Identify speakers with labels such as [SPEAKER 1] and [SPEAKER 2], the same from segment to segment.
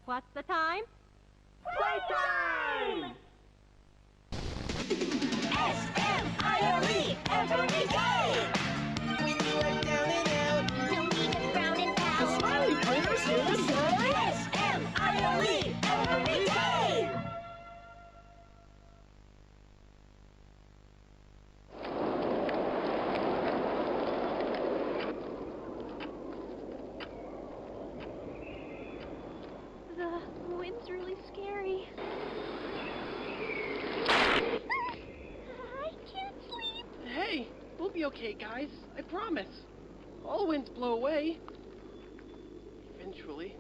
[SPEAKER 1] What's the time?
[SPEAKER 2] Playtime!
[SPEAKER 3] S-M-I-L-E every day!
[SPEAKER 4] When you are down and out,
[SPEAKER 3] Don't even frown and pout.
[SPEAKER 4] the Smiley Players here to say,
[SPEAKER 3] S-M-I-L-E every day!
[SPEAKER 1] The wind's really scary. I can't sleep.
[SPEAKER 2] Hey, we'll be okay, guys. I promise. All winds blow away. Eventually.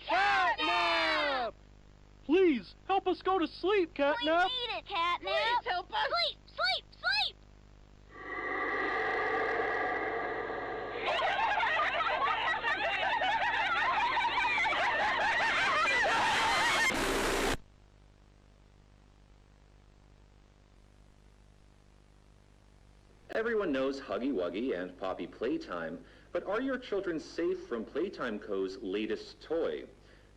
[SPEAKER 2] Catnap! Please, help us go to sleep, Catnap!
[SPEAKER 3] We need it, Catnap!
[SPEAKER 2] Please help us!
[SPEAKER 3] Sleep, sleep, sleep!
[SPEAKER 5] Everyone knows Huggy Wuggy and Poppy Playtime, but are your children safe from Playtime Co.'s latest toy?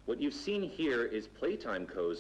[SPEAKER 5] What you've seen here is Playtime Co.'s